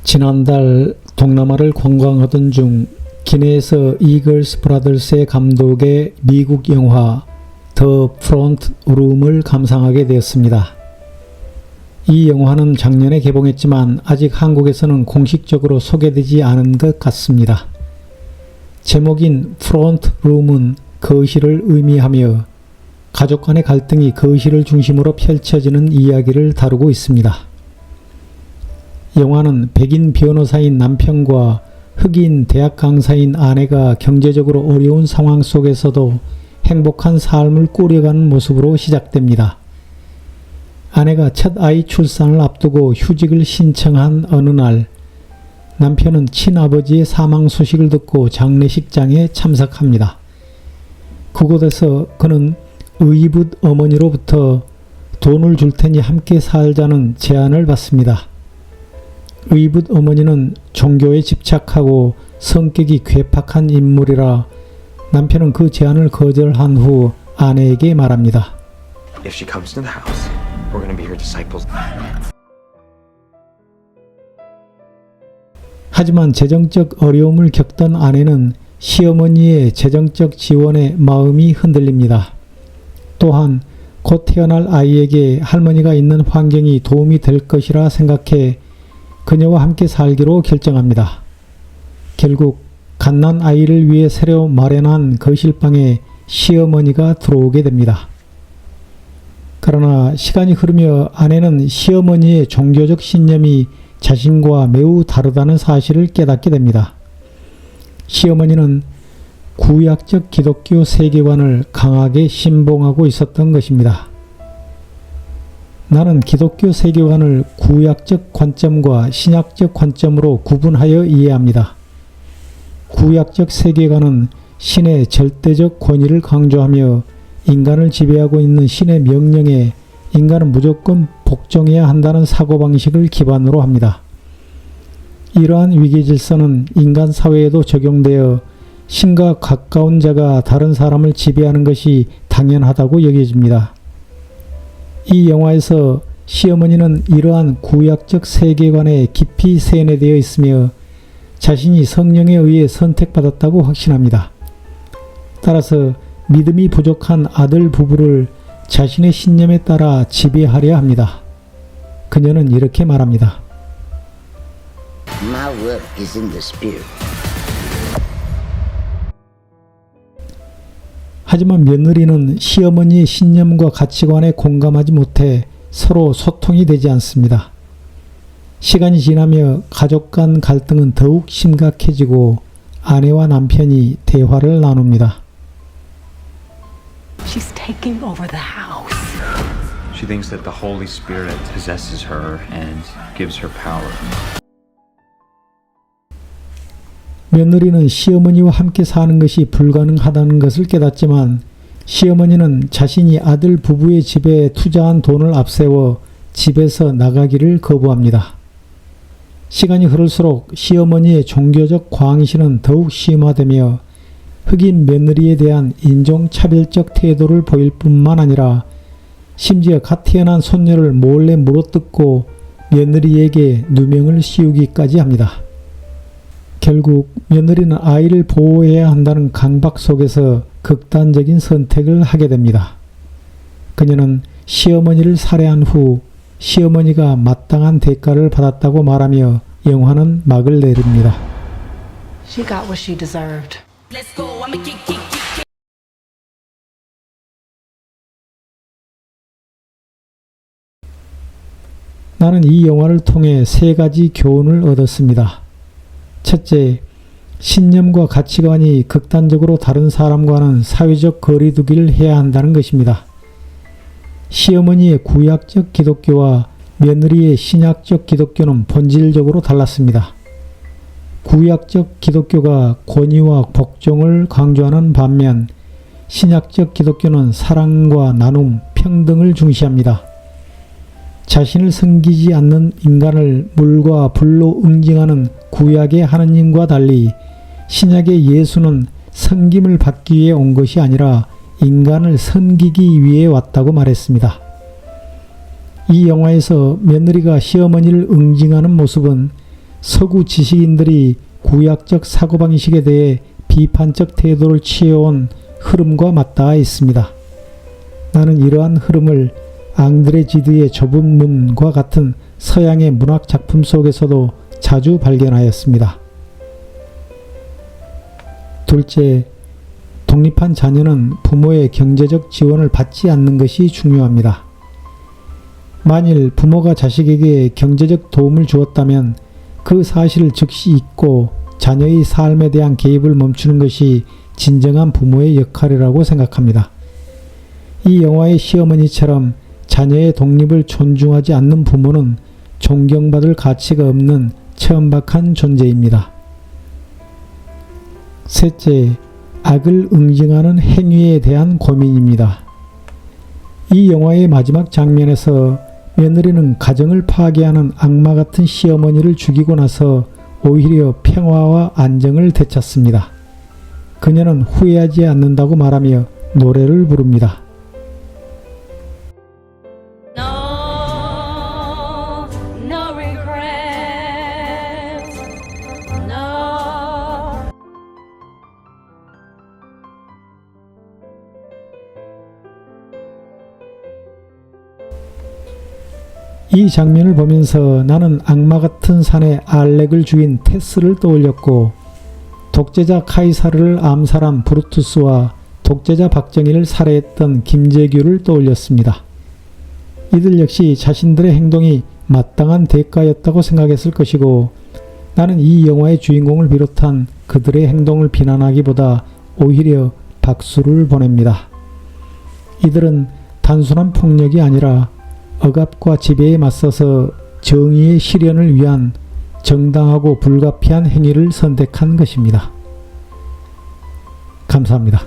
지난달 동남아를 관광하던 중 기내에서 이글스 브라더스의 감독의 미국 영화 더 프론트 룸을 감상하게 되었습니다. 이 영화는 작년에 개봉했지만 아직 한국에서는 공식적으로 소개되지 않은 것 같습니다. 제목인 프론트 룸은 거실을 의미하며 가족 간의 갈등이 거실을 중심으로 펼쳐지는 이야기를 다루고 있습니다. 영화는 백인 변호사인 남편과 흑인 대학 강사인 아내가 경제적으로 어려운 상황 속에서도 행복한 삶을 꾸려가는 모습으로 시작됩니다. 아내가 첫 아이 출산을 앞두고 휴직을 신청한 어느 날, 남편은 친아버지의 사망 소식을 듣고 장례식장에 참석합니다. 그곳에서 그는 의붓 어머니로부터 돈을 줄 테니 함께 살자는 제안을 받습니다. 의붓 어머니는 종교에 집착하고 성격이 괴팍한 인물이라 남편은 그 제안을 거절한 후 아내에게 말합니다. If she comes to the house, we're going to be her disciples. 하지만 재정적 어려움을 겪던 아내는 시어머니의 재정적 지원에 마음이 흔들립니다. 또한 곧 태어날 아이에게 할머니가 있는 환경이 도움이 될 것이라 생각해 그녀와 함께 살기로 결정합니다. 결국 갓난 아이를 위해 새로 마련한 거실방에 시어머니가 들어오게 됩니다. 그러나 시간이 흐르며 아내는 시어머니의 종교적 신념이 자신과 매우 다르다는 사실을 깨닫게 됩니다. 시어머니는 구약적 기독교 세계관을 강하게 신봉하고 있었던 것입니다. 나는 기독교 세계관을 구약적 관점과 신약적 관점으로 구분하여 이해합니다. 구약적 세계관은 신의 절대적 권위를 강조하며 인간을 지배하고 있는 신의 명령에 인간은 무조건 복종해야 한다는 사고방식을 기반으로 합니다. 이러한 위계질서는 인간 사회에도 적용되어 신과 가까운 자가 다른 사람을 지배하는 것이 당연하다고 여겨집니다. 이 영화에서 시어머니는 이러한 구약적 세계관에 깊이 세뇌되어 있으며 자신이 성령에 의해 선택받았다고 확신합니다. 따라서 믿음이 부족한 아들 부부를 자신의 신념에 따라 지배하려 합니다. 그녀는 이렇게 말합니다. My work is in the spirit. 하지만 며느리는 시어머니의 신념과 가치관에 공감하지 못해 서로 소통이 되지 않습니다. 시간이 지나며 가족 간 갈등은 더욱 심각해지고 아내와 남편이 대화를 나눕니다. She's taking over the house. She thinks that the Holy Spirit possesses her and gives her power. 며느리는 시어머니와 함께 사는 것이 불가능하다는 것을 깨닫지만 시어머니는 자신이 아들 부부의 집에 투자한 돈을 앞세워 집에서 나가기를 거부합니다. 시간이 흐를수록 시어머니의 종교적 광신은 더욱 심화되며 흑인 며느리에 대한 인종차별적 태도를 보일 뿐만 아니라 심지어 갓 태어난 손녀를 몰래 물어뜯고 며느리에게 누명을 씌우기까지 합니다. 결국 며느리는 아이를 보호해야 한다는 강박 속에서 극단적인 선택을 하게 됩니다. 그녀는 시어머니를 살해한 후 시어머니가 마땅한 대가를 받았다고 말하며 영화는 막을 내립니다. She got what she deserved. Let's go. I'ma kick. 나는 이 영화를 통해 세 가지 교훈을 얻었습니다. 첫째, 신념과 가치관이 극단적으로 다른 사람과는 사회적 거리두기를 해야 한다는 것입니다. 시어머니의 구약적 기독교와 며느리의 신약적 기독교는 본질적으로 달랐습니다. 구약적 기독교가 권위와 복종을 강조하는 반면 신약적 기독교는 사랑과 나눔, 평등을 중시합니다. 자신을 섬기지 않는 인간을 물과 불로 응징하는 구약의 하느님과 달리 신약의 예수는 섬김을 받기 위해 온 것이 아니라 인간을 섬기기 위해 왔다고 말했습니다. 이 영화에서 며느리가 시어머니를 응징하는 모습은 서구 지식인들이 구약적 사고방식에 대해 비판적 태도를 취해온 흐름과 맞닿아 있습니다. 나는 이러한 흐름을 앙드레 지드의 좁은 문과 같은 서양의 문학 작품 속에서도 자주 발견하였습니다. 둘째, 독립한 자녀는 부모의 경제적 지원을 받지 않는 것이 중요합니다. 만일 부모가 자식에게 경제적 도움을 주었다면 그 사실을 즉시 잊고 자녀의 삶에 대한 개입을 멈추는 것이 진정한 부모의 역할이라고 생각합니다. 이 영화의 시어머니처럼 자녀의 독립을 존중하지 않는 부모는 존경받을 가치가 없는 천박한 존재입니다. 셋째, 악을 응징하는 행위에 대한 고민입니다. 이 영화의 마지막 장면에서 며느리는 가정을 파괴하는 악마 같은 시어머니를 죽이고 나서 오히려 평화와 안정을 되찾습니다. 그녀는 후회하지 않는다고 말하며 노래를 부릅니다. No, no regrets. No. 이 장면을 보면서 나는 악마 같은 사내 알렉을 죽인 테스를 떠올렸고 독재자 카이사르를 암살한 브루투스와 독재자 박정희를 살해했던 김재규를 떠올렸습니다. 이들 역시 자신들의 행동이 마땅한 대가였다고 생각했을 것이고 나는 이 영화의 주인공을 비롯한 그들의 행동을 비난하기보다 오히려 박수를 보냅니다. 이들은 단순한 폭력이 아니라 억압과 지배에 맞서서 정의의 실현을 위한 정당하고 불가피한 행위를 선택한 것입니다. 감사합니다.